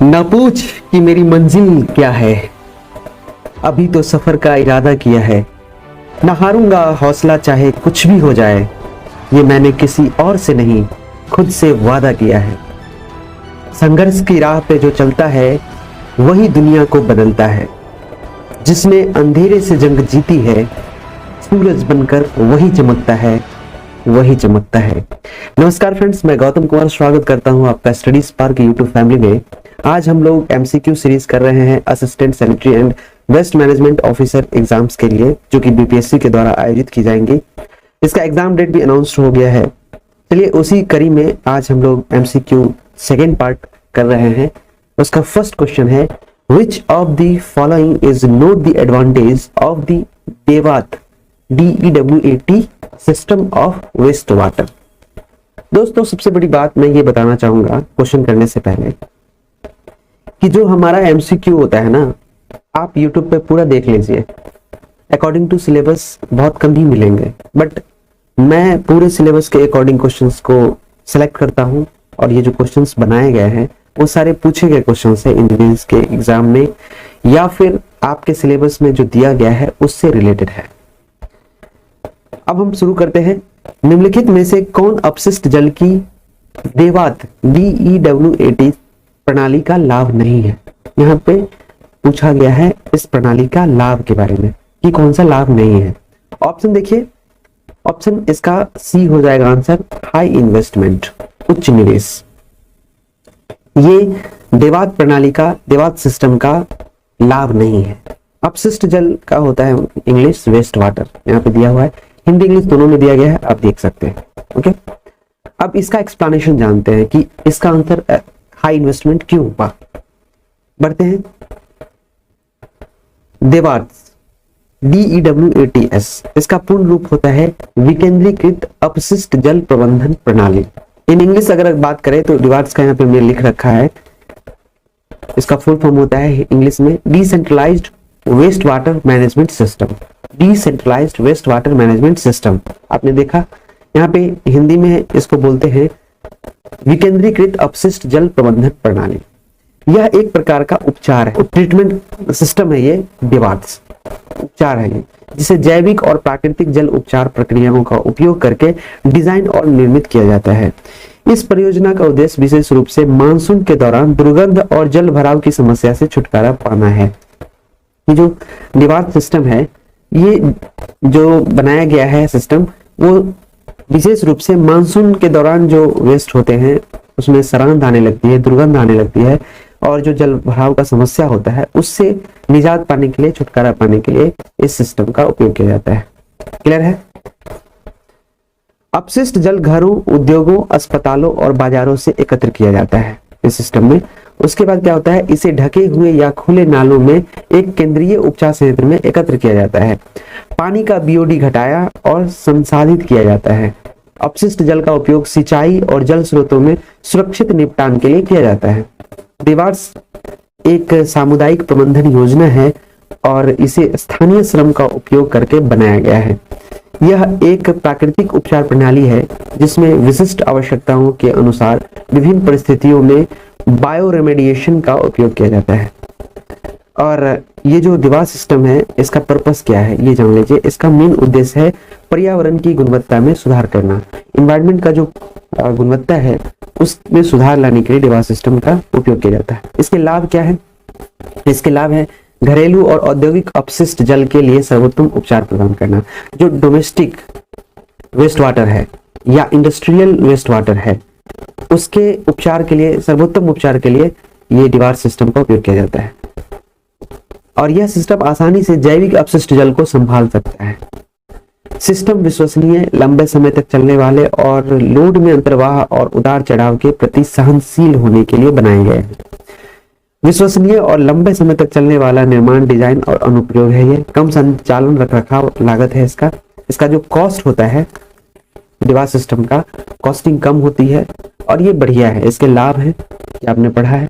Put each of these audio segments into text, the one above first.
न पूछ कि मेरी मंजिल क्या है, अभी तो सफर का इरादा किया है। न हारूंगा हौसला चाहे कुछ भी हो जाए, ये मैंने किसी और से नहीं खुद से वादा किया है। संघर्ष की राह पे जो चलता है वही दुनिया को बदलता है। जिसने अंधेरे से जंग जीती है, सूरज बनकर वही चमकता है, वही चमकता है। नमस्कार फ्रेंड्स, मैं गौतम कुमार स्वागत करता हूं आपका स्टडी स्पार्क यूट्यूब फैमिली में। आज हम लोग एमसीक्यू सीरीज कर रहे हैं assistant sanitary and waste management officer exams के लिए, जो कि बीपीएससी के द्वारा आयोजित की जाएंगी। इसका एग्जाम डेट भी अनाउंस हो गया है। चलिए उसी कड़ी में आज हम लोग एमसीक्यू सेकेंड पार्ट कर रहे हैं। उसका फर्स्ट क्वेश्चन है, which of the following is not the advantage of the देवात DEWAT system of waste water. दोस्तों, सबसे बड़ी बात मैं ये बताना चाहूंगा क्वेश्चन करने से पहले कि जो हमारा एमसीक्यू होता है ना, आप यूट्यूब पे पूरा देख लीजिए। अकॉर्डिंग टू सिलेबस बहुत कम ही मिलेंगे, बट मैं पूरे सिलेबस के अकॉर्डिंग क्वेश्चंस को सिलेक्ट करता हूं और ये जो क्वेश्चंस बनाए गए हैं वो सारे पूछे गए क्वेश्चंस है इंजीनियरिंग के एग्जाम में, या फिर आपके सिलेबस में जो दिया गया है उससे रिलेटेड है। अब हम शुरू करते हैं। निम्नलिखित में से कौन अपशिष्ट जल की देवात DEWAT प्रणाली का लाभ नहीं है? यहाँ पे पूछा गया है इस प्रणाली का लाभ के बारे में कि कौन सा लाभ नहीं है। ऑप्शन देखिए, ऑप्शन इसका सी हो जाएगा आंसर, हाई इन्वेस्टमेंट, उच्च निवेश। ये देवात प्रणाली का, देवात सिस्टम का लाभ नहीं है। अपशिष्ट जल का होता है इंग्लिश वेस्ट वाटर, यहाँ पे दिया हुआ है, हिंदी इंग्लिश दोनों में दिया गया है, आप देख सकते हैं। ओके, अब इसका एक्सप्लेनेशन जानते हैं कि इसका आंसर हाई इन्वेस्टमेंट क्यों हुआ। बढ़ते हैं। देवात DEWATS, इसका पूर्ण रूप होता है विकेंद्रीकृत अपशिष्ट जल प्रबंधन प्रणाली। इन इंग्लिश अगर बात करें तो देवात का यहाँ पे मैंने लिख रखा है, इसका फुल फॉर्म होता है इंग्लिश में decentralised waste water management system. Decentralised waste water management system आपने देखा, यहाँ पे हिंदी में इसको बोलते हैं विकेंद्रीकृत अपशिष्ट जल प्रबंधन प्रणाली। यह एक प्रकार का उपचार है, ट्रीटमेंट सिस्टम है। ये देवात उपचार है ये, जिसे जैविक और प्राकृतिक जल उपचार प्रक्रियाओं का उपयोग करके डिजाइन और निर्मित किया जाता है। इस परियोजना का उद्देश्य विशेष रूप से मानसून के दौरान दुर्गंध और जल भराव की समस्या से छुटकारा पाना है। ये जो देवात सिस्टम है, ये जो बनाया गया है सिस्टम, वो विशेष रूप से मानसून के दौरान जो वेस्ट होते हैं उसमें सरांध आने लगती है, दुर्गंध आने लगती है, और जो जल भराव का समस्या होता है उससे निजात पाने के लिए, छुटकारा पाने के लिए इस सिस्टम का उपयोग किया जाता है। क्लियर है? अपशिष्ट जल घरों, उद्योगों, अस्पतालों और बाजारों से एकत्र किया जाता है इस सिस्टम में। उसके बाद क्या होता है, इसे ढके हुए या खुले नालों में एक केंद्रीय उपचार संयंत्र में एकत्र किया जाता है। पानी का BOD घटाया और संसाधित किया जाता है। अपशिष्ट जल का उपयोग सिंचाई और जल स्रोतों में सुरक्षित निपटान के लिए किया जाता है। देवात एक सामुदायिक प्रबंधन योजना है और इसे स्थानीय श्रम का उपयोग करके बनाया गया है। यह एक प्राकृतिक उपचार प्रणाली है जिसमें विशिष्ट आवश्यकताओं के अनुसार विभिन्न परिस्थितियों में बायो रेमेडिएशन का उपयोग किया जाता है। और ये जो देवात सिस्टम है, इसका पर्पस क्या है ये जान लीजिए। इसका मेन उद्देश्य है पर्यावरण की गुणवत्ता में सुधार करना। एनवायरनमेंट का जो गुणवत्ता है उसमें सुधार लाने के लिए देवात सिस्टम का उपयोग किया जाता है। इसके लाभ क्या है? इसके लाभ है घरेलू और औद्योगिक अपशिष्ट जल के लिए सर्वोत्तम उपचार प्रदान करना। जो डोमेस्टिक वेस्ट वाटर है या इंडस्ट्रियल वेस्ट वाटर है, उसके उपचार के लिए, सर्वोत्तम उपचार के लिए ये देवात सिस्टम का उपयोग किया जाता है। और यह सिस्टम आसानी से जैविक अपशिष्ट जल को संभाल सकता है। सिस्टम विश्वसनीय, लंबे समय तक चलने वाले और लोड में अंतर्वाह और उतार चढ़ाव के प्रति सहनशील होने के लिए बनाए गए हैं। विश्वसनीय और लंबे समय तक चलने वाला निर्माण, डिजाइन और अनुप्रयोग है। ये कम संचालन रखरखाव लागत है इसका। इसका जो कॉस्ट होता है देवात सिस्टम का, कॉस्टिंग कम होती है और ये बढ़िया है। इसके लाभ है कि आपने पढ़ा है।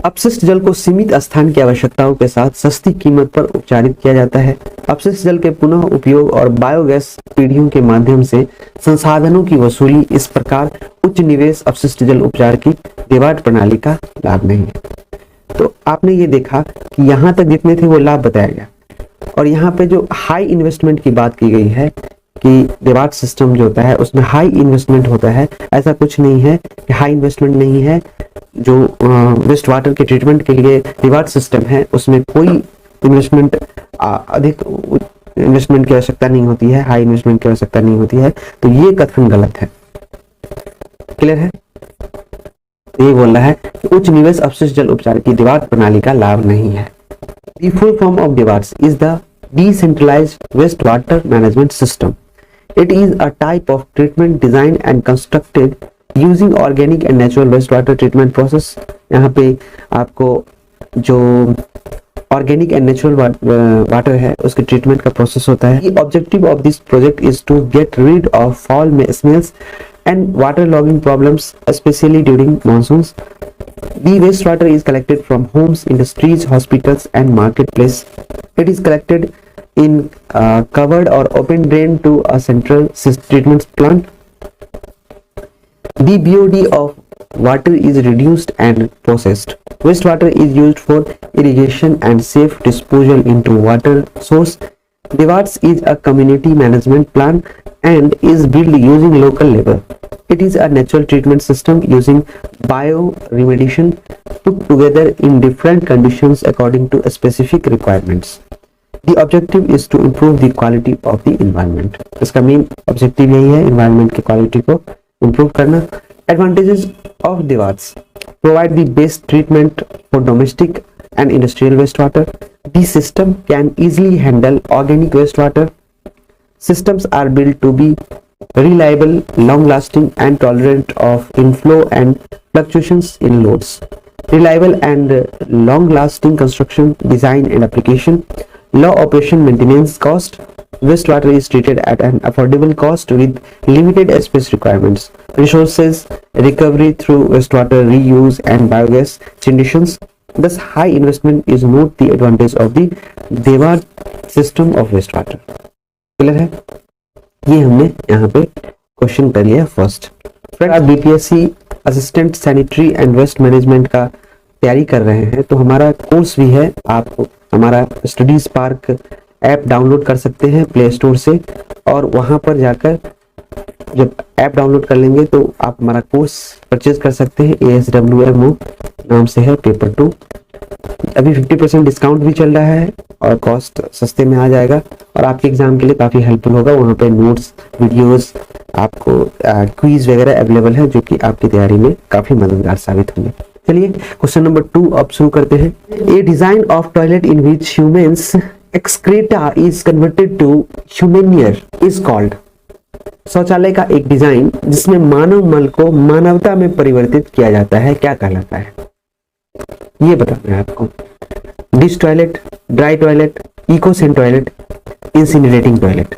अपशिष्ट जल को सीमित स्थान की आवश्यकताओं के साथ सस्ती कीमत पर उपचारित किया जाता है। अपशिष्ट जल के पुनः उपयोग और बायोगैस पीढ़ियों के माध्यम से संसाधनों की वसूली, इस प्रकार उच्च निवेश अपशिष्ट जल उपचार की देवाट प्रणाली का लाभ नहीं है। तो आपने ये देखा कि यहाँ तक जितने थे वो लाभ बताया गया, और यहाँ पे जो हाई इन्वेस्टमेंट की बात की गई है कि देवाट सिस्टम जो होता है उसमें हाई इन्वेस्टमेंट होता है, ऐसा कुछ नहीं है कि हाई इन्वेस्टमेंट नहीं है। जो वेस्ट वाटर के ट्रीटमेंट के लिए देवाट सिस्टम है उसमें कोई इन्वेस्टमेंट, अधिक इन्वेस्टमेंट की आवश्यकता नहीं होती है, हाई इन्वेस्टमेंट की आवश्यकता नहीं होती है। तो ये कथन गलत है। क्लियर है? ये बोल रहा है कि उच्च निवेश अपशिष्ट जल उपचार की देवाट प्रणाली का लाभ नहीं है। The full form of DWATS is the Decentralized Wastewater Management System. It is a type of treatment designed and constructed using organic and natural wastewater treatment process. यहाँ पे आपको जो ऑर्गेनिक एंड नेचुरल वाटर है उसके treatment का process होता है। The objective of this project is to get rid of foul smells and water logging problems, especially during monsoons. The wastewater is collected from homes, industries, hospitals, and marketplace. It is collected in covered or open drain to a central treatment plant. The BOD of water is reduced and processed. Wastewater is used for irrigation and safe disposal into water source. DWATS is a community management plan and is built using local labor. It is a natural treatment system using bioremediation put together in different conditions according to specific requirements. The objective is to improve the quality of the environment. इसका main objective यही है, environment की quality को improve करना। Advantages of DWATS: provide the best treatment for domestic and industrial wastewater. The system can easily handle organic wastewater. Systems are built to be reliable, long-lasting, and tolerant of inflow and fluctuations in loads. Reliable and long-lasting construction, design, and application. Low operation maintenance cost. Wastewater is treated at an affordable cost with limited space requirements. Resources recovery through wastewater reuse and biogas generations. Thus, high investment is not the advantage of the DWAT system of wastewater. Clear है? ये हमने यहाँ पे question कर लिया first. Friend, आप BPSC assistant sanitary and waste management का तैयारी कर रहे हैं तो हमारा कोर्स भी है, आप हमारा स्टडी स्पार्क ऐप डाउनलोड कर सकते हैं प्ले स्टोर से, और वहाँ पर जाकर जब ऐप डाउनलोड कर लेंगे तो आप हमारा कोर्स परचेज कर सकते हैं। ASWMO नाम से है, पेपर 2। अभी 50% डिस्काउंट भी चल रहा है और कॉस्ट सस्ते में आ जाएगा और आपके एग्जाम के लिए काफ़ी हेल्पफुल होगा। वहाँ पे नोट्स, वीडियोस, आपको क्विज वगैरह अवेलेबल है जो कि आपकी तैयारी में काफ़ी मददगार साबित होंगे। चलिए क्वेश्चन नंबर 2 अब शुरू करते हैं। A design of toilet in which humans excreta is converted to humanure is called. शौचालय का एक डिजाइन जिसमें मानव मल को मानवता में परिवर्तित किया जाता है क्या कहलाता है? ये बताना है आपको। Dish toilet, dry toilet, ecosan toilet, incinerating toilet.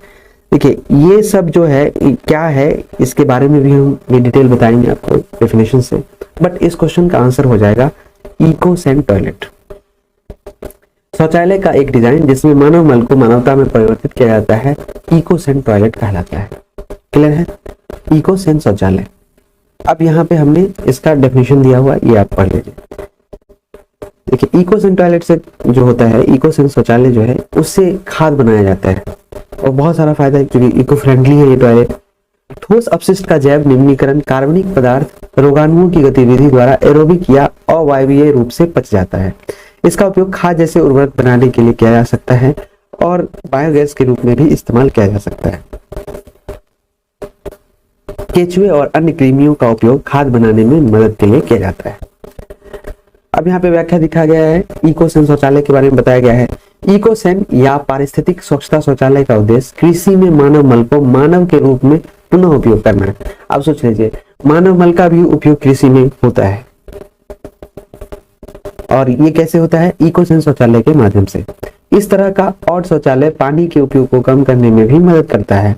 देखिए ये सब जो है क्या है इसके बारे में भी हम डिटेल बताएंगे आपको डेफिनेशन से, बट इस क्वेश्चन का आंसर हो जाएगा इकोसेन टॉयलेट। शौचालय का एक डिजाइन जिसमें मानव मल को मानवता में परिवर्तित किया जाता है इकोसेन टॉयलेट कहलाता है। क्लियर है? इकोसेन शौचालय। अब यहाँ पे हमने इसका डेफिनेशन दिया हुआ, ये आप पढ़ लीजिए। देखिए इकोसेन टॉयलेट से जो होता है, इकोसेन शौचालय जो है उससे खाद बनाया जाता है और बहुत सारा फायदा है क्योंकि इको फ्रेंडली है ये टॉयलेट। ठोस अपशिष्ट का जैव निम्नीकरण कार्बनिक पदार्थ रोगाणुओं की गतिविधि द्वारा एरोबिक या अवायवीय रूप से पच जाता है। इसका उपयोग खाद जैसे उर्वरक बनाने के लिए किया जा सकता है और बायोगैस के रूप में भी इस्तेमाल किया जा सकता है। केचुए और अन्य कृमियों का उपयोग खाद बनाने में मदद के लिए किया जाता है। अब यहाँ पे व्याख्या दिखा गया है, इकोसेन शौचालय के बारे में बताया गया है। इकोसेन या पारिस्थितिक स्वच्छता शौचालय का उद्देश्य कृषि में मानव मल को मानव के रूप में पुनः उपयोग करना है। आप सोच लीजिए मानव मल का भी उपयोग कृषि में होता है और ये कैसे होता है? इकोसेन शौचालय के माध्यम से। इस तरह का और शौचालय पानी के उपयोग को कम करने में भी मदद करता है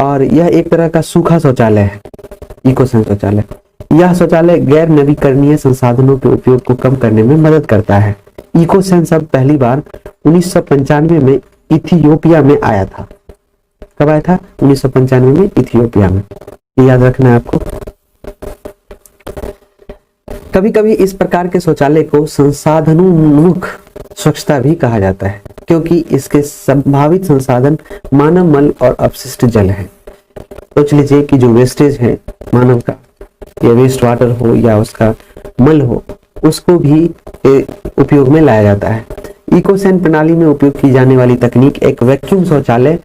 और यह एक तरह का सूखा शौचालय है इकोसेन शौचालय। यह शौचालय गैर नवीकरणीय संसाधनों के उपयोग को कम करने में मदद करता है। इकोसेन शब्द पहली बार 1995 में इथियोपिया में आया था। कब आया था? 1995 में इथियोपिया में। ये याद रखना है आपको। कभी कभी इस प्रकार के शौचालय को संसाधनोन्मुख स्वच्छता भी कहा जाता है, क्योंकि इसके संभावित संसाधन मानव मल और अपशिष्ट जल है। सोच लीजिए कि जो वेस्टेज है मानव का, या वेस्ट वाटर हो या उसका मल हो, उसको भी उपयोग में लाया जाता है। इकोसैन प्रणाली में उपयोग की जाने वाली तकनीक एक वैक्यूम शौचालय,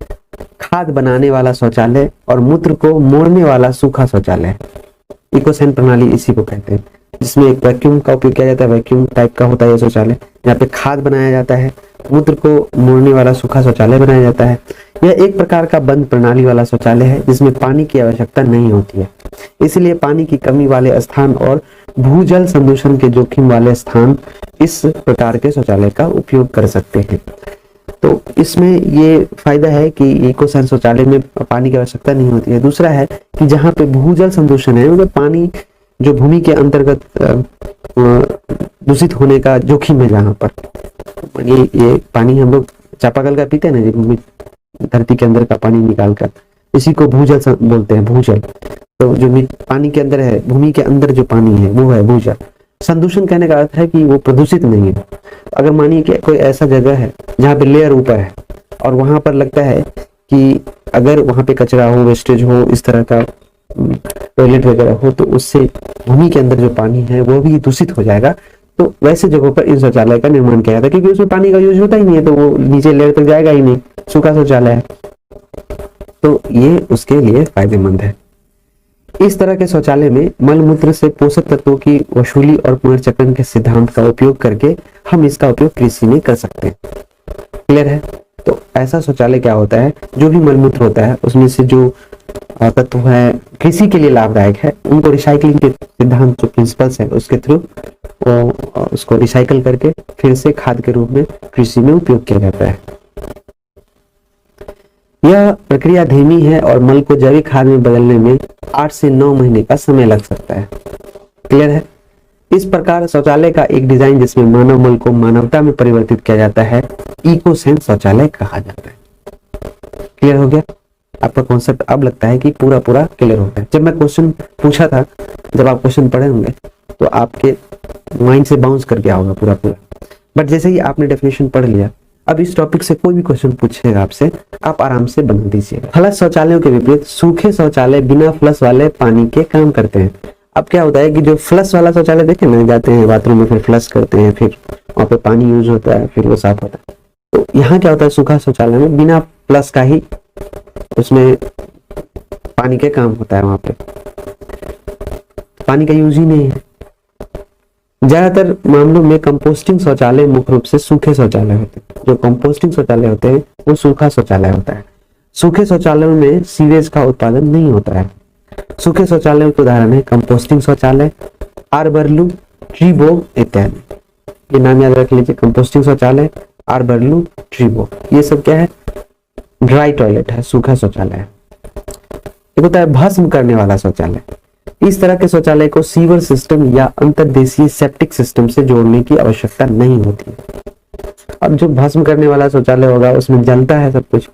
खाद बनाने वाला शौचालय और मूत्र को मोड़ने वाला सूखा शौचालय है। इकोसैन प्रणाली इसी को कहते हैं, जिसमें एक वैक्यूम का उपयोग किया जाता है, वैक्यूम टाइप का होता है यह शौचालय, यहाँ पे खाद बनाया जाता है, मूत्र को मोड़ने वाला सूखा शौचालय बनाया जाता है। यह एक प्रकार का बंद प्रणाली वाला शौचालय है जिसमें पानी की आवश्यकता नहीं होती है, इसलिए पानी की कमी वाले स्थान और भूजल संदूषण के जोखिम वाले स्थान इस प्रकार के शौचालय का उपयोग कर सकते हैं। तो इसमें ये फायदा है कि इकोसैन शौचालय में पानी की आवश्यकता नहीं होती है। दूसरा है कि जहाँ पे भूजल संदूषण है, मतलब पानी जो भूमि के अंतर्गत दूषित होने का जोखिम है, जहाँ पर ये पानी हम लोग चापाकल का पीते हैं ना जी, भूमि धरती के अंदर का पानी निकाल कर, इसी को भूजल बोलते हैं, भूजल। तो जो पानी के अंदर है, भूमि के अंदर जो पानी है वो है भूजल। संदूषण कहने का अर्थ है कि वो प्रदूषित नहीं है। अगर मानिए कि कोई ऐसा जगह है जहाँ पे लेयर ऊपर है और वहां पर लगता है कि अगर वहां पे कचरा हो, वेस्टेज हो, इस तरह का टॉयलेट वगैरह हो, तो उससे भूमि के अंदर जो पानी है वो भी दूषित हो जाएगा। तो वैसे जगहों पर इन शौचालय का निर्माण किया जाता है, क्योंकि उसमें पानी का यूज होता ही नहीं है, तो वो नीचे लेयर तक जाएगा ही नहीं, सूखा शौचालय है, तो ये उसके लिए फायदेमंद है। इस तरह के शौचालय में मल मूत्र से पोषक तत्वों की वसूली और पुनर्चक्रण के सिद्धांत का उपयोग करके हम इसका उपयोग कृषि में कर सकते हैं। क्लियर है? तो ऐसा शौचालय क्या होता है, जो भी मल मूत्र होता है उसमें से जो तत्व है कृषि के लिए लाभदायक है, उनको रिसाइकलिंग के सिद्धांत जो प्रिंसिपल्स है उसके थ्रू उसको रिसाइकल करके फिर से खाद के रूप में कृषि में उपयोग किया जाता है। यह प्रक्रिया धीमी है और मल को जैविक खाद में बदलने में 8 से 9 महीने का समय लग सकता है। क्लियर है? इस प्रकार शौचालय का एक डिजाइन जिसमें मानव मल को मानवता में परिवर्तित किया जाता है, इकोसैन शौचालय कहा जाता है। क्लियर हो गया? आपका कॉन्सेप्ट अब लगता है कि पूरा क्लियर हो गया। जब मैं क्वेश्चन पूछा था, जब आप क्वेश्चन पढ़े होंगे तो आपके माइंड से बाउंस कर गया होगा पूरा, बट जैसे ही आपने डेफिनेशन पढ़ लिया, अब इस टॉपिक से कोई भी क्वेश्चन पूछेगा आपसे, आप आराम से बना दीजिएगा। फ्लश शौचालयों के विपरीत सूखे शौचालय बिना फ्लश वाले पानी के काम करते हैं। अब क्या होता है कि जो फ्लश वाला शौचालय देखे ना, जाते हैं बाथरूम में, फिर फ्लश करते हैं, फिर वहां पे पानी यूज होता है, फिर वो साफ होता है। तो यहाँ क्या होता है, सूखा शौचालय में बिना फ्लश का ही उसमें पानी के काम होता है, वहां पे पानी का यूज ही नहीं है। ज्यादातर मामलों में कंपोस्टिंग शौचालय मुख्य रूप से सूखे शौचालय होते हैं। जो कंपोस्टिंग शौचालय होते हैं वो सूखा शौचालय होता है। सूखे शौचालयों में सीवेज का उत्पादन नहीं होता है। सूखे शौचालयों के उदाहरण है कंपोस्टिंग शौचालय, आर्बरलू, ट्रीबो इत्यादि। ये नाम याद रख लीजिए, कंपोस्टिंग शौचालय, आर्बरलू, ट्रीबो, ये सब क्या है, ड्राई टॉयलेट है, सूखा शौचालय है। एक होता है भस्म करने वाला शौचालय। इस तरह के शौचालय को सीवर सिस्टम या अंतर्देशीय सेप्टिक सिस्टम से जोड़ने की आवश्यकता नहीं होती है। अब जो भस्म करने वाला शौचालय होगा उसमें जलता है सब कुछ,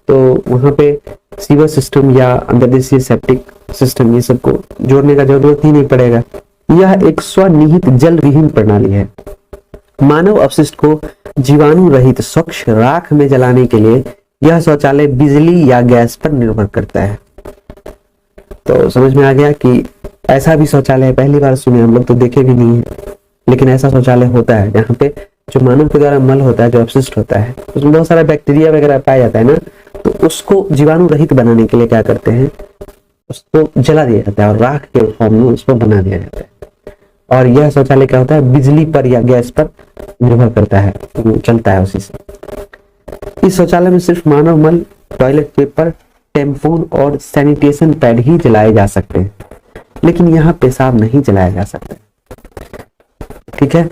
तो वहां पे सीवर सिस्टम या अंतर्देशीय सेप्टिक सिस्टम ये सबको जोड़ने का जरूरत ही नहीं पड़ेगा। यह एक स्वनिहित जल विहीन प्रणाली है। मानव अपशिष्ट को जीवाणु रहित स्वच्छ राख में जलाने के लिए यह शौचालय बिजली या गैस पर निर्भर करता है। तो समझ में आ गया कि ऐसा भी शौचालय है, पहली बार सुने हम लोग, तो देखे भी नहीं है, लेकिन ऐसा शौचालय होता है जहाँ पे जो मानव के द्वारा मल होता है, जो अपशिष्ट होता है, उसमें बहुत सारा बैक्टीरिया वगैरह पाया जाता है ना, तो उसको जीवाणु रहित बनाने के लिए क्या करते हैं, उसको जला दिया जाता है और राख के फॉर्म में उसको बना दिया जाता है। और यह शौचालय क्या होता है, बिजली पर या गैस पर निर्भर करता है, चलता है उसी से। इस शौचालय में सिर्फ मानव मल, टॉयलेट पेपर, टेम्पोन और सैनिटेशन पैड ही जलाए जा सकते हैं, लेकिन यहाँ पेशाब नहीं जलाया जा सकता। ठीक है,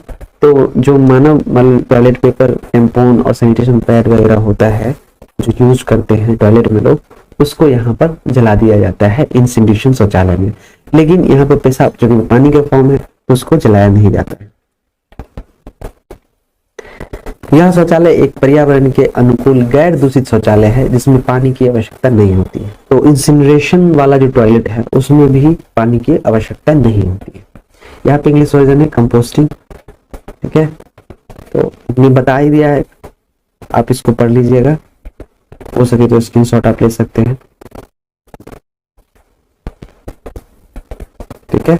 तो जो मानव मल, टॉयलेट पेपर, टेम्पोन और सैनिटेशन पैड वगैरह होता है जो यूज करते हैं टॉयलेट में लोग, उसको यहाँ पर जला दिया जाता है इंसिनरेशन शौचालय में। लेकिन यहाँ पर पेशाब जो पानी का फॉर्म है तो उसको जलाया नहीं जाता है। यह शौचालय एक पर्यावरण के अनुकूल गैर दूषित शौचालय है जिसमें पानी की आवश्यकता नहीं होती है। तो इंसिनरेशन वाला जो टॉयलेट है उसमें भी पानी की आवश्यकता नहीं होती है। यहाँ पे इंग्लिश वर्जन है कंपोस्टिंग। ठीक है, तो हमने बता ही दिया है, आप इसको पढ़ लीजिएगा, हो सके तो स्क्रीनशॉट आप ले सकते हैं। ठीक है,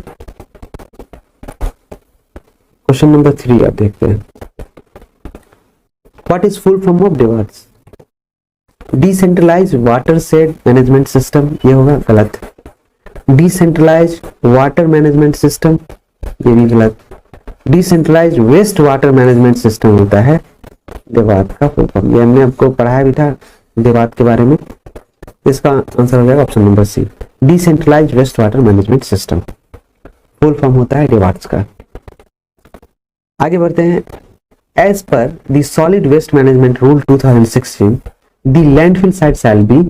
क्वेश्चन नंबर 3 आप देखते हैं। What is full form of DWATS? Decentralised watershed management system, ये होगा गलत। डिसेंट्रलाइज्ड वाटर मैनेजमेंट सिस्टम, ये भी गलत। Decentralised waste water management system होता है DWAT का फुल फॉर्म। ये हमने आपको पढ़ाया भी था DWAT के बारे में। इसका आंसर हो जाएगा option number C, decentralised waste water management system full form होता है DWAT का। आगे बढ़ते हैं। As per the solid waste management rule 2016 the landfill site shall be,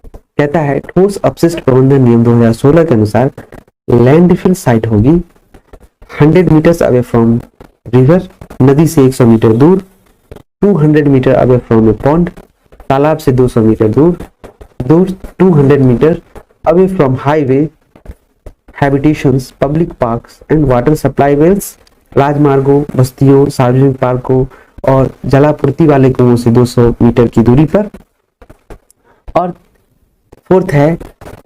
कहता है ठोस अपशिष्ट प्रबंधन नियम 2016 के अनुसार लैंडफिल साइट होगी 100 मीटर्स अवे फ्रॉम रिवर, नदी से 100 मीटर दूर, 200 metre away from a pond, तालाब से 200 मीटर दूर, 200 metre away from highway, habitations, public parks and water supply wells, राजमार्गों, बस्तियों, सार्वजनिक पार्कों और जलापूर्ति वाले कुओं से 200 मीटर की दूरी पर। और फोर्थ है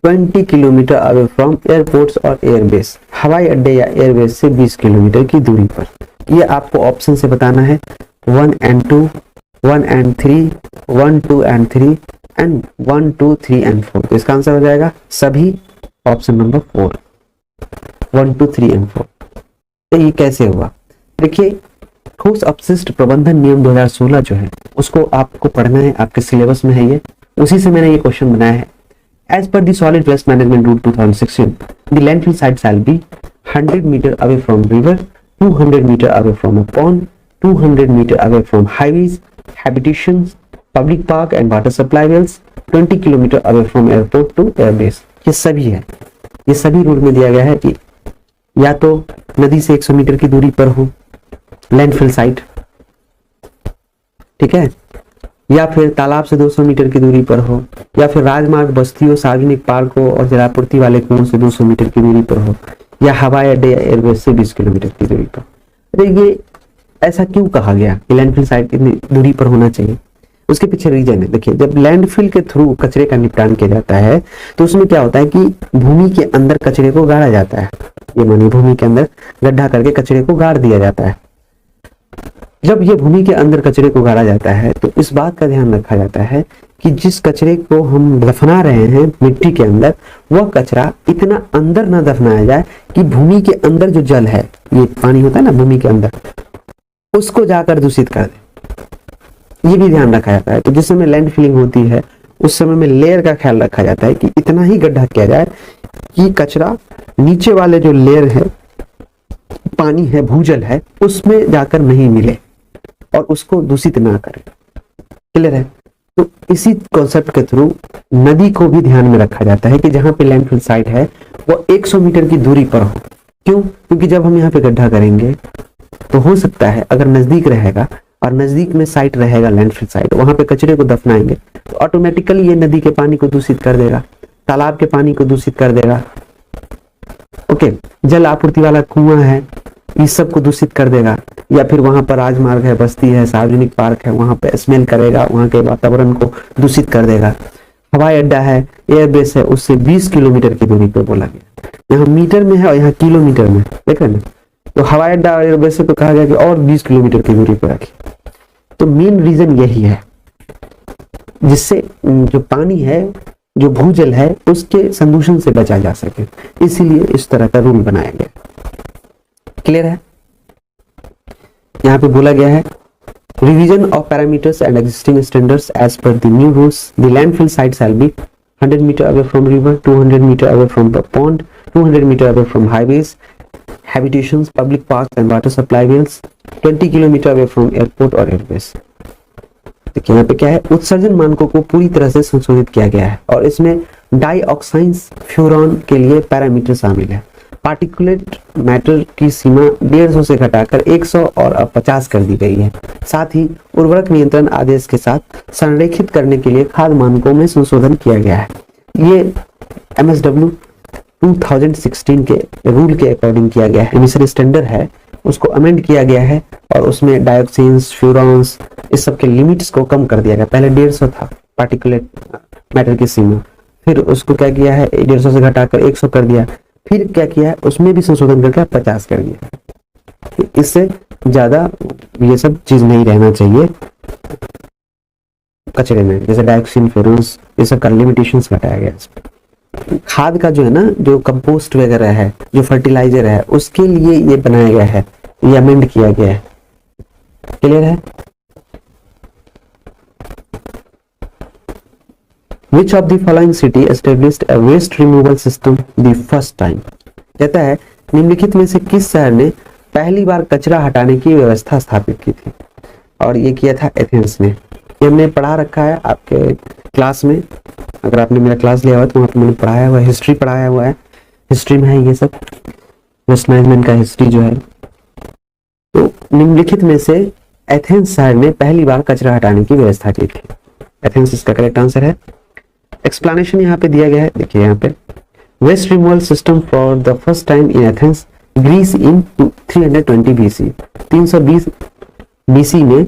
20 किलोमीटर अवे फ्रॉम एयरपोर्ट्स और एयरबेस, हवाई अड्डे या एयरबेस से 20 किलोमीटर की दूरी पर। ये आपको ऑप्शन से बताना है 1 and 2, 1 and 3, 1, 2 and 3 and 1, 2, 3 and 4। तो इसका आंसर हो जाएगा सभी ऑप्शन नंबर 4, 1, 2, 3 and 4। तो ये कैसे हुआ? देखिए, ठोस अपशिष्ट प्रबंधन नियम 2016 जो है उसको आपको पढ़ना है, आपके सिलेबस में है ये, उसी से मैंने ये क्वेश्चन बनाया है। As per the solid waste management rule 2016 the landfill site shall be 100 metre away from river, 200 metre away from a pond, 200 metre away from highways, habitations, public park and water supply wells, 20 kilometre away from airport to airbase. ये सभी है, ये सभी rule में दिया गया है कि या तो नदी से 100 मीटर की दूरी पर हो लैंडफिल साइट, ठीक है, या फिर तालाब से 200 मीटर की दूरी पर हो, या फिर राजमार्ग, बस्तियों, सार्वजनिक पार्कों और जलापूर्ति वाले कुओं से 200 मीटर की दूरी पर हो, या हवाई अड्डे या एयरबेस से 20 किलोमीटर की दूरी पर। तो ये ऐसा क्यों कहा गया कि लैंडफिल साइट इतनी दूरी पर होना चाहिए? उसके पीछे रीजन है। देखिए, जब लैंडफिल के थ्रू कचरे का निपटान किया जाता है तो उसमें क्या होता है कि भूमि के अंदर कचरे को गाड़ा जाता है। ये मानिए भूमि के अंदर गड्ढा करके कचरे को गाड़ दिया जाता है। जब ये भूमि के अंदर कचरे को गाड़ा जाता है तो इस बात का ध्यान रखा जाता है कि जिस कचरे को हम दफना रहे हैं मिट्टी के अंदर, वह कचरा इतना अंदर ना दफनाया जाए कि भूमि के अंदर जो जल है, ये पानी होता है ना भूमि के अंदर, उसको जाकर दूषित कर दे। ये भी ध्यान रखा जाता है। तो जिस समय लैंड फिलिंग होती है उस समय में लेयर का ख्याल रखा जाता है कि इतना ही गड्ढा किया जाए कि कचरा नीचे वाले जो लेयर है, पानी है, भूजल है, उसमें जाकर नहीं मिले और उसको दूषित ना करे। क्लियर है? तो इसी कॉन्सेप्ट के थ्रू नदी को भी ध्यान में रखा जाता है कि जहां पे लैंडफिल साइट है वो 100 मीटर की दूरी पर हो। क्यों? क्योंकि जब हम यहाँ पे गड्ढा करेंगे तो हो सकता है अगर नजदीक रहेगा और नजदीक में साइट रहेगा लैंडफिल साइट, वहां पे कचरे को दफनाएंगे तो ऑटोमेटिकली ये नदी के पानी को दूषित कर देगा, तालाब के पानी को दूषित कर देगा। ओके, जल आपूर्ति वाला कुआं है, इस सब को दूषित कर देगा। या फिर वहां पर राजमार्ग है, बस्ती है, सार्वजनिक पार्क है, वहां पे स्मेल करेगा, वहां के वातावरण को दूषित कर देगा। हवाई अड्डा है, एयरबेस है, उससे 20 किलोमीटर की दूरी पे बोला गया। यहाँ मीटर में है और यहाँ किलोमीटर में, देख रहे हैं। तो हवाई अड्डा और एयरबेस से तो कहा गया कि और 20 किलोमीटर की दूरी पर रखिए। तो मेन रीजन यही है, जिससे जो पानी है, जो भूजल है, उसके संदूषण से बचा जा सके, इसीलिए इस तरह का रूल बनाया गया। क्लियर है? यहाँ पे बोला गया है revision of parameters and existing standards as per the new rules the landfill site shall be 100 metre away from river, 200 metre away from the pond, 200 metre away from highways, habitations, public parks and water supply wells, 20 kilometre away from airport और airbase. देखिए यहाँ पे क्या है, उत्सर्जन मानकों को पूरी तरह से संशोधित किया गया है और इसमें डाइऑक्साइंस फ्यूरॉन के लिए पैरामीटर शामिल है। पार्टिकुलेट मैटर की सीमा 150 से घटाकर 100 और अब 50 कर दी गई है। साथ ही उर्वरक नियंत्रण आदेश के साथ संरेखित करने के लिए खाद्य मानकों में संशोधन किया गया है। ये MSW 2016 के रूल के अकॉर्डिंग किया गया है। एमिशन स्टैंडर्ड है उसको अमेंड किया गया है और उसमें डायोक्सिन्स, फ्यूरॉन्स, इस सब के लिमिट्स को कम कर दिया गया। पहले 150 था पार्टिकुलेट मैटर की सीमा, फिर उसको क्या किया है 150 से घटाकर 100 कर दिया, फिर क्या किया है उसमें भी संशोधन करके 50 कर दिया। इससे ज्यादा ये सब चीज नहीं रहना चाहिए कचरे में, जैसे डायोक्सिन, फ्यूरॉन्स, ये सब का लिमिटेशंस घटाया गया है। खाद का जो है ना, जो कंपोस्ट वगैरह है, जो फर्टिलाइजर है, उसके लिए ये बनाया गया है, ये अमेंड किया गया है। क्लियर है? Which of the following city established a waste removal system the first time? कहता है निम्नलिखित में से किस शहर ने पहली बार कचरा हटाने की व्यवस्था स्थापित की थी? और ये किया था एथेंस ने। ये हमने पढ़ा रखा है आपके क्लास में, अगर आपने मेरा क्लास लिया हुआ तो वहाँ पे मैंने पढ़ाया हुआ है, हिस्ट्री पढ़ाया हुआ है, हिस्ट्री में है ये सब, वेस्ट मैनेजमेंट का हिस्ट्री जो है। तो निम्नलिखित में से एथेंस शहर ने पहली बार कचरा हटाने की व्यवस्था की थी। एथेंस इसका करेक्ट आंसर है। एक्सप्लेनेशन यहाँ पे दिया गया है, देखिए यहाँ पे, waste removal system for the first time in Athens Greece in 320 BC। 320 BC में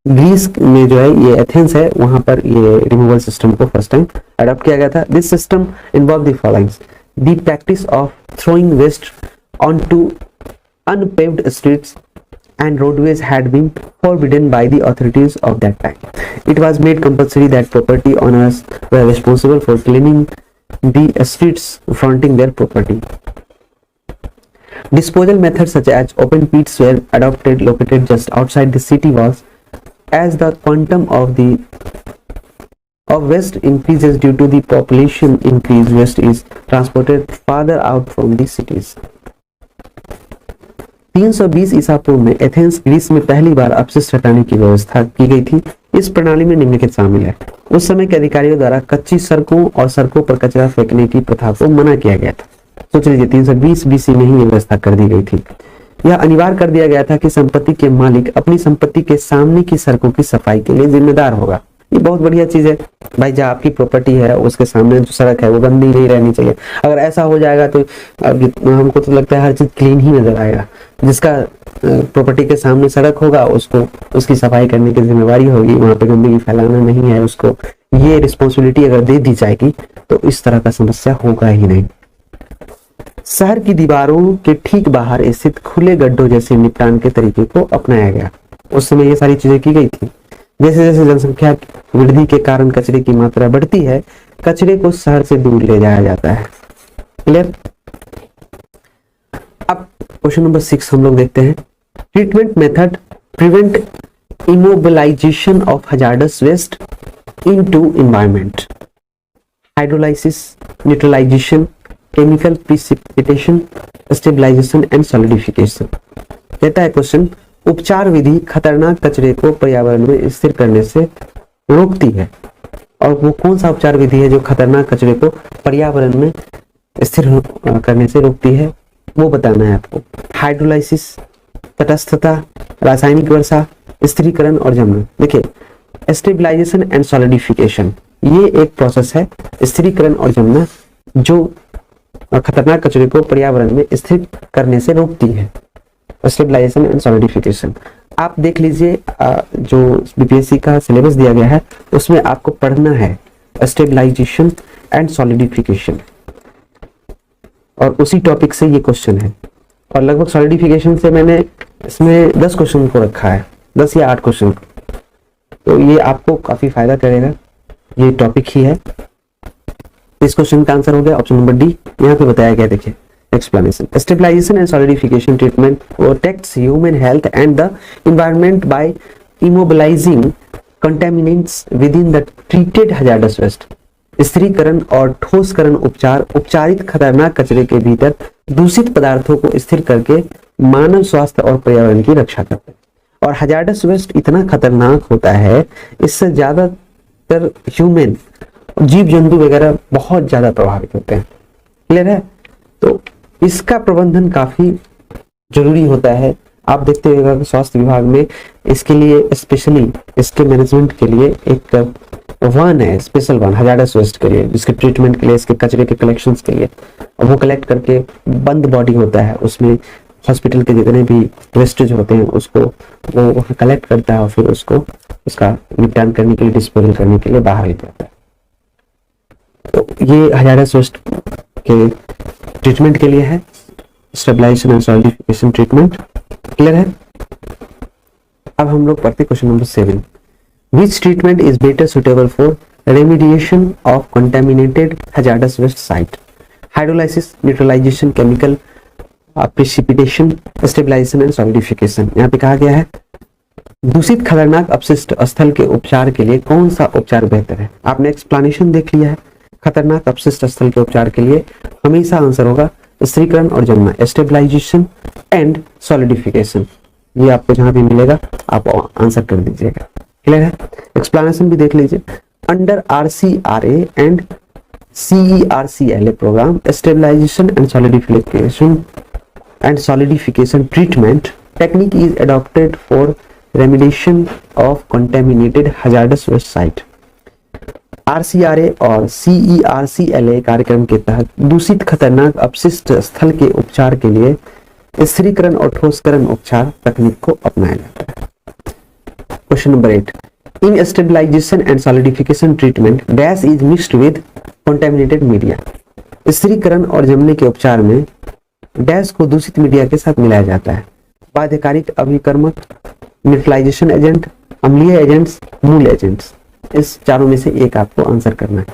ग्रीस में जो है ये एथेंस है, वहां पर ये रिमूवल सिस्टम को फर्स्ट टाइम अडॉप्ट किया गया था। This system involve the followings: the practice of throwing waste on to unpaved streets and roadways had been forbidden by the authorities of that time. It was made compulsory that property owners were responsible for cleaning the streets fronting their property. Disposal methods such as open pits were adopted located just outside the city walls. As the quantum of waste increases due to the population increase, waste is transported farther out from the cities. 320 ईसा पूर्व में Athens Greece में पहली बार अपशिष्ट हटाने की व्यवस्था की गई थी। इस प्रणाली में निम्नलिखित शामिल है: उस समय के अधिकारियों द्वारा कच्ची सड़कों और सड़कों पर कचरा फेंकने की प्रथा को मना किया गया था। सोच लीजिए 320 BC में ही ये व्यवस्था कर दी गई थी। यह अनिवार्य कर दिया गया था कि संपत्ति के मालिक अपनी संपत्ति के सामने की सड़कों की सफाई के लिए जिम्मेदार होगा। ये बहुत बढ़िया चीज है भाई, जहाँ आपकी प्रॉपर्टी है उसके सामने जो सड़क है वो गंदी नहीं रहनी चाहिए। अगर ऐसा हो जाएगा तो हमको तो लगता है हर चीज क्लीन ही नजर आएगा। जिसका प्रॉपर्टी के सामने सड़क होगा उसको उसकी सफाई करने की जिम्मेवारी होगी, वहां पे गंदगी फैलाना नहीं है उसको, ये रिस्पॉन्सिबिलिटी अगर दे दी जाएगी तो इस तरह का समस्या होगा ही नहीं। शहर की दीवारों के ठीक बाहर स्थित खुले गड्ढों जैसे निपटान के तरीके को अपनाया गया। उस समय ये सारी चीजें की गई थी। जैसे जैसे जनसंख्या वृद्धि के कारण कचरे की मात्रा बढ़ती है, कचरे को शहर से दूर ले जाया जाता है। क्लियर? अब क्वेश्चन नंबर 6 हम लोग देखते हैं। Treatment method prevent immobilisation of hazardous waste into environment: hydrolysis, neutralisation, chemical precipitation, stabilisation and solidification. कहता है क्वेश्चन, उपचार विधि खतरनाक कचरे को पर्यावरण में स्थिर करने से रोकती है। और वो कौन सा उपचार विधि है जो खतरनाक कचरे को पर्यावरण में स्थिर करने से रोकती है, वो बताना है आपको। हाइड्रोलाइसिस, तटस्थता, रासायनिक वर्षा, स्थिरीकरण और जमना। देखिए स्टेबलाइजेशन एंड सॉलिडिफिकेशन ये एक प्रोसेस है, स्थिरीकरण और जमना, जो खतरनाक कचरे को पर्यावरण में स्थिर करने से रोकती है। स्टेबलाइजेशन एंड सॉलिडिफिकेशन आप देख लीजिए, जो बीपीएससी का सिलेबस दिया गया है उसमें आपको पढ़ना है स्टेबलाइजेशन एंड सॉलिडिफिकेशन, और उसी टॉपिक से ये क्वेश्चन है। और लगभग सॉलिडिफिकेशन से मैंने इसमें 10 क्वेश्चन को रखा है, 10 या 8 क्वेश्चन, तो ये आपको काफी फायदा करेगा, ये टॉपिक ही है। इस क्वेश्चन का आंसर हो गया ऑप्शन नंबर डी, यहाँ पे बताया गया। देखिए explanation: stabilization and solidification treatment protects human health and the environment by immobilizing contaminants within the treated hazardous waste. स्थिरीकरण और ठोसकरण उपचार उपचारित खतरनाक कचरे के भीतर दूषित पदार्थों को स्थिर करके मानव स्वास्थ्य और पर्यावरण की रक्षा करते हैं। और हजार्डस वेस्ट इतना खतरनाक होता है, इससे ज्यादातर ह्यूमन, जीव जंतु वगैरह बहुत ज्यादा प्रभावित होते हैं। क्लियर है? तो इसका प्रबंधन काफी जरूरी होता है। आप देखते होगा स्वास्थ्य विभाग में इसके लिए स्पेशली इसके मैनेजमेंट के लिए एक वन है, स्पेशल वन हजारडस वेस्ट के लिए, जिसके ट्रीटमेंट के लिए, इसके कचरे के कलेक्शन के लिए। और वो कलेक्ट करके बंद बॉडी होता है, उसमें हॉस्पिटल के जितने भी वेस्टेज होते हैं उसको वो कलेक्ट करता है और फिर उसको उसका निपटान करने के लिए, डिस्पोजल करने के लिए बाहर ले जाता है। तो ये हजारडस वेस्ट के ट्रीटमेंट के लिए है, stabilisation and solidification treatment. Clear है? अब हम लोग पढ़ते question number 7। Which treatment is better suitable for remediation of contaminated hazardous waste site? Hydrolysis, neutralization, chemical precipitation, stabilization and solidification। यहाँ पे कहा गया है दूषित खतरनाक अपशिष्ट स्थल के उपचार के लिए कौन सा उपचार बेहतर है। आपने एक्सप्लेनेशन देख लिया है। खतरनाक अपशिष्ट स्थल के उपचार के लिए हमेशा आंसर होगा स्थिरीकरण और जमना, स्टेबलाइजेशन एंड सॉलिडिफिकेशन। ये आपको जहां भी मिलेगा आप आंसर कर दीजिएगा। क्लियर है? एक्सप्लेनेशन भी देख लीजिए। Under RCRA and CERCLA programme, stabilisation and solidification treatment technique is adopted for remediation of contaminated hazardous waste site. RCRA और CERCLA कार्यक्रम के तहत दूषित खतरनाक अपशिष्ट स्थल के उपचार के लिए स्थिरीकरण और ठोसकरण उपचार तकनीक को अपनाया जाता है। Question number 8। In stabilization and solidification treatment dash is mixed with contaminated media. स्थिरीकरण और जमने के उपचार में डैश को दूषित मीडिया के साथ मिलाया जाता है। बाध्यकारी अभिकर्मक, न्यूट्रलाइजेशन एजेंट, अम्लीय एजेंट्स, मूल एजेंट्स, इस चारों में से एक आपको आंसर करना है।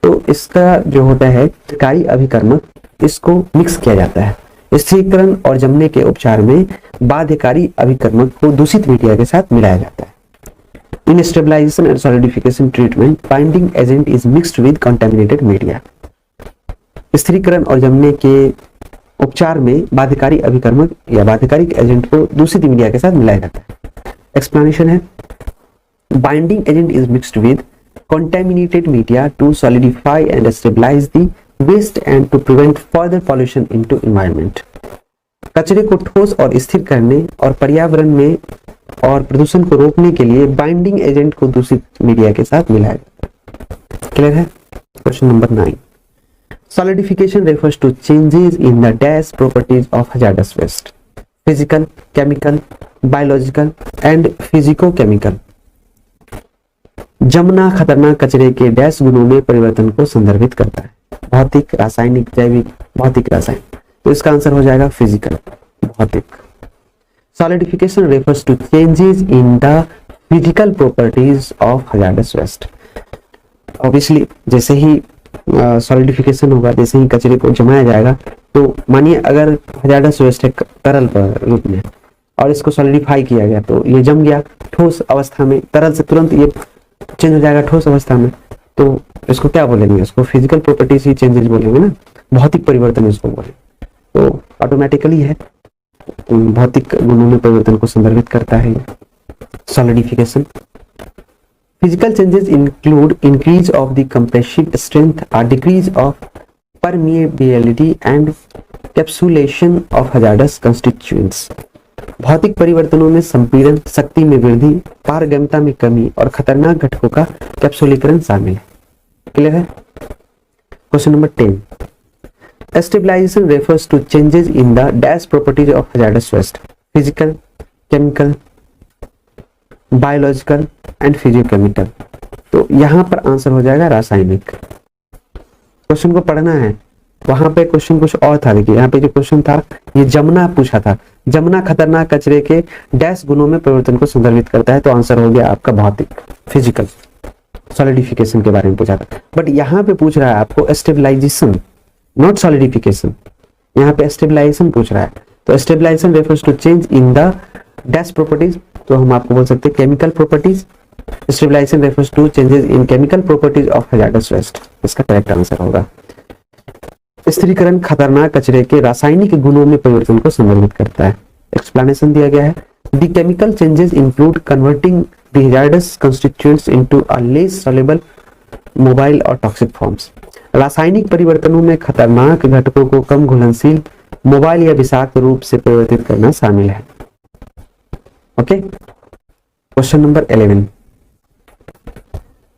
तो इसका जो होता है बाध्यकारी अभिकर्मक, इसको मिक्स किया जाता है। स्थिरीकरण और जमने के उपचार में बाध्यकारी अभिकर्मक को दूषित मीडिया के साथ मिलाया जाता है। In stabilization and solidification treatment binding agent is mixed with contaminated media. स्थिरीकरण और जमने के उपचार में बाध्यकारी अभिकर्मक या बाध्यकारी एजेंट को दूषित मीडिया के साथ मिलाया जाता है। एक्सप्लेनेशन है binding agent is mixed with contaminated media to solidify and stabilize the waste and to prevent further pollution into environment। कचरे को ठोस और स्थिर करने और पर्यावरण में और प्रदूषण को रोकने के लिए बाइंडिंग एजेंट को दूषित मीडिया के साथ मिलाया जाता है। क्लियर है? Question number 9। Solidification refers to changes in the dash properties of hazardous waste, physical, chemical, biological and physico-chemical। जमना खतरनाक कचरे के डैश गुणों में परिवर्तन को संदर्भित करता है। भौतिक, रासायनिक, जैविक, भौतिक, रासायनिक। तो इसका आंसर हो जाएगा फिजिकल, भौतिक। Solidification refers to changes in the physical properties of hazardous waste. Obviously जैसे ही सॉलिडिफिकेशन होगा, जैसे ही कचरे को जमाया जाएगा, तो मानिए अगर हजार्डस वेस्ट है तरल रूप में और इसको सॉलिडिफाई किया गया तो ये जम गया ठोस अवस्था में, तरल से तुरंत ये चेंज हो जाएगा ठोस अवस्था में, तो इसको क्या बोलेंगे? इसको फिजिकल प्रॉपर्टीज ही चेंजेस बोलेंगे ना, भौतिक परिवर्तन इसको बोलेंगे। तो ऑटोमेटिकली है, भौतिक गुणों में परिवर्तन को संदर्भित करता है solidification. Physical changes include increase of the compressive strength और decrease of permeability encapsulation of hazardous constituents. भौतिक परिवर्तनों में संपीड़न शक्ति में वृद्धि, पारगम्यता में कमी और खतरनाक घटकों का कैप्सुलीकरण शामिल है। क्लियर है? Question number 10। Stabilisation refers to changes in the dash properties of hazardous waste, physical, chemical, biological and physicochemical. तो यहां पर आंसर हो जाएगा रासायनिक। क्वेश्चन को पढ़ना है, वहां पे क्वेश्चन कुछ और था। देखिए यहाँ पे जो क्वेश्चन था ये जमना पूछा था। जमना खतरनाक कचरे के डैश गुणों में परिवर्तन को संदर्भित करता है, तो आंसर हो गया आपका भौतिक, फिजिकल। सॉलिडिफिकेशन के बारे में पूछा था, बट यहाँ पे पूछ रहा है आपको स्टेबलाइजेशन, नॉट सॉलिडिफिकेशन। यहाँ पे स्टेबलाइजेशन पूछ रहा है, तो stabilisation refers to change in the dash properties, तो हम आपको बोल सकते हैं chemical properties. Stabilisation refers to changes in chemical properties of hazardous waste, इसका करेक्ट आंसर होगा। स्थिरीकरण खतरनाक कचरे के रासायनिक गुणों में परिवर्तन को संदर्भित करता है। एक्सप्लेनेशन दिया गया है the chemical changes include converting the hazardous constituents into a less soluble mobile और टॉक्सिक फॉर्म्स। रासायनिक परिवर्तनों में खतरनाक घटकों को कम घुलनशील, मोबाइल या विषाक्त रूप से परिवर्तित करना शामिल है। Okay, question number 11।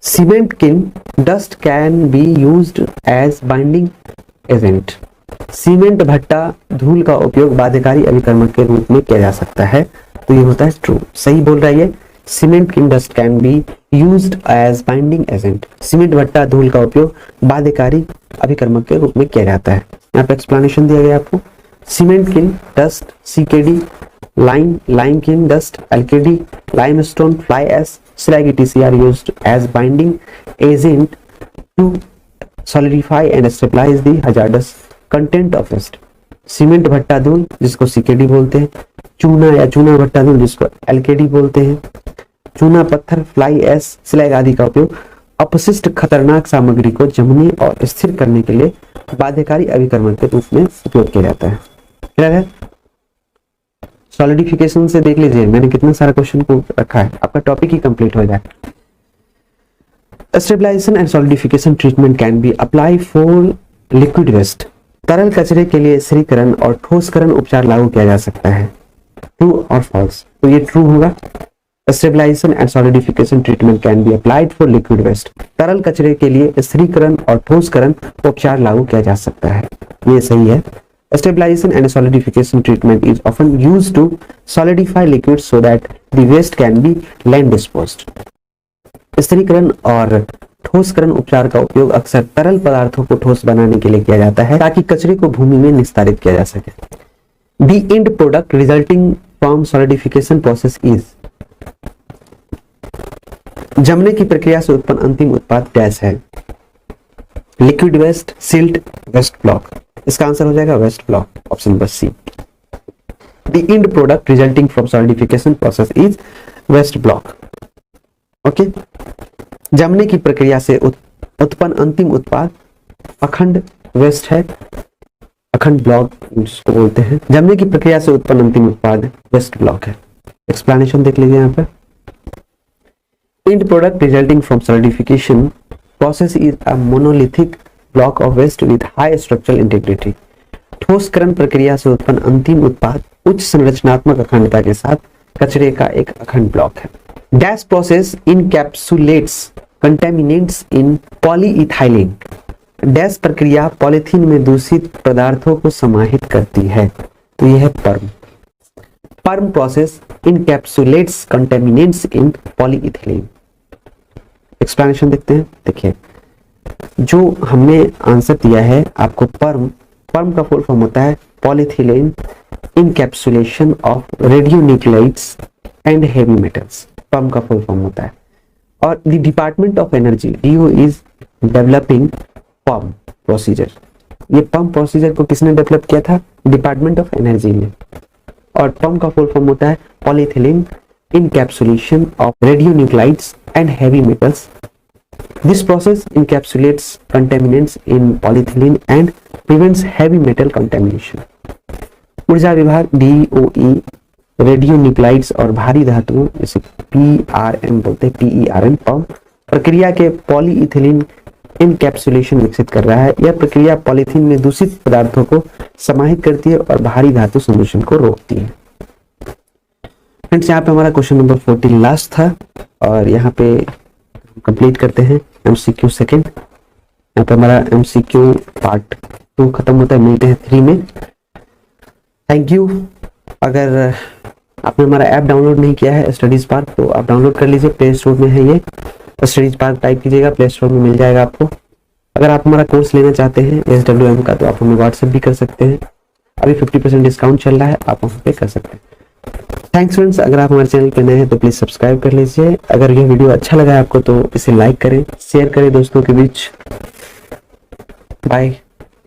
Cement kiln dust can be used as binding agent. Cement भट्टा धूल का उपयोग बाध्यकारी अभिकर्मक के रूप में किया जा सकता है, तो ये होता है ट्रू, सही बोल रहा है ये। Cement kiln dust can be used as binding agent. Cement भट्टा धूल का उपयोग बाध्यकारी अभिकर्मक के रूप में किया जाता है। यहाँ पे एक्सप्लेनेशन दिया गया आपको। Cement kiln dust CKD, lime kiln dust LKD, limestone fly ash slag etc are used as binding agent to solidify and stabilize the hazardous content of waste। Cement भट्टा धूल जिसको CKD बोलते हैं, चूना या चूना भट्टा धूल जिसको LKD बोलते हैं, चूना पत्थर फ्लाई एश स्लैग आदि का उपयोग अपशिष्ट खतरनाक सामग्री को जमने और स्थिर करने के लिए बाध्यकारी अभिकर्मक के रूप में उपयोग किया जाता है। क्लियर है? सॉलिडिफिकेशन से देख लीजिए मैंने कितना सारा क्वेश्चन को रखा है, आपका टॉपिक ही कंप्लीट हो जाए। Stabilization and solidification treatment can be apply for liquid waste. तरल कचरे के लिए स्थिरीकरण और ठोसकरण उपचार लागू किया जा सकता है। ट्रू और फॉल्स? तो ये ट्रू होगा। Stabilization and solidification treatment can be applied for liquid waste. तरल कचरे के लिए स्थिरीकरण और ठोसकरण उपचार लागू किया जा सकता है, ये सही है। Stabilization and solidification treatment is often used to solidify liquids so that the waste can be land disposed। स्थिरीकरण और ठोसकरण उपचार का उपयोग अक्सर तरल पदार्थों को ठोस बनाने के लिए किया जाता है ताकि कचरे को भूमि में निस्तारित किया जा सके। The end product resulting from solidification process is। जमने की प्रक्रिया से उत्पन्न अंतिम उत्पाद डैश है। Liquid waste, silt, waste block. इसका आंसर हो जाएगा waste block, option number C. The end product resulting from solidification process is waste block. Okay, जमने की प्रक्रिया से उत्पन्न अंतिम उत्पाद अखंड वेस्ट है, अखंड ब्लॉक जिसको बोलते हैं। जमने की प्रक्रिया से उत्पन्न अंतिम उत्पाद वेस्ट ब्लॉक है। एक्सप्लेनेशन देख लीजिए यहाँ पे। End product resulting from solidification process is a monolithic block of waste with high structural integrity. ठोसकरण प्रक्रिया से उत्पन्न अंतिम उत्पाद उच्च संरचनात्मक अखंडता के साथ कचरे का एक अखंड ब्लॉक है। डैश प्रोसेस इनकैप्सुलेट्स कंटेमिनेंट्स इन पॉलीइथाइलिन। डैश प्रक्रिया पॉलीथीन में दूषित पदार्थों को समाहित करती है, तो यह है पर्म। पर्म प्रोसेस इनकैप्सुलेट्स कंटेमिनेंट्स इन पॉलीइथाइलिन। एक्सप्लेनेशन देखते हैं। देखिए जो हमने आंसर दिया है आपको, पर्म का फुल फॉर्म होता है polyethylene encapsulation of radionuclides and heavy metals. Perm का फुल फॉर्म होता है। और the department of energy DO is developing perm procedure. ये पर्म प्रोसीजर को किसने डेवलप किया था? डिपार्टमेंट ऑफ एनर्जी ने। और पर्म का फुल फॉर्म होता है polyethylene encapsulation of radionuclides and heavy metals। This process encapsulates contaminants in polyethylene and prevents heavy metal contamination। ऊर्जा विभाग DOE रेडियोन्यूक्लाइड्स और भारी धातुओं जैसे PRM बोलते हैं, PERM पंप प्रक्रिया के पॉलीइथिलीन इनकैप्सुलेशन विकसित कर रहा है। यह प्रक्रिया पॉलीथीन में दूषित पदार्थों को समाहित करती है और भारी धातु संदूषण को रोकती है। फ्रेंड्स यहाँ पे हमारा क्वेश्चन नंबर 14 लास्ट था और यहाँ पे कंप्लीट करते हैं MCQ सेकंड। यहाँ पे हमारा MCQ पार्ट 2 खत्म होता है, मिलते हैं 3 में। Thank you. अगर आपने हमारा ऐप डाउनलोड नहीं किया है स्टडीज पार्क, तो आप डाउनलोड कर लीजिए, प्ले स्टोर में है ये। स्टडीज पार्क टाइप कीजिएगा, प्ले स्टोर में मिल जाएगा आपको। अगर आप हमारा कोर्स लेना चाहते हैं SWM का, तो आप हमें व्हाट्सएप भी कर सकते हैं। अभी 50% डिस्काउंट चल रहा है, आप वहाँ पे कर सकते हैं। Thanks friends. अगर आप हमारे चैनल पे नए हैं तो प्लीज सब्सक्राइब कर लीजिए। अगर यह वीडियो अच्छा लगा आपको तो इसे लाइक करें, शेयर करें दोस्तों के बीच। बाय।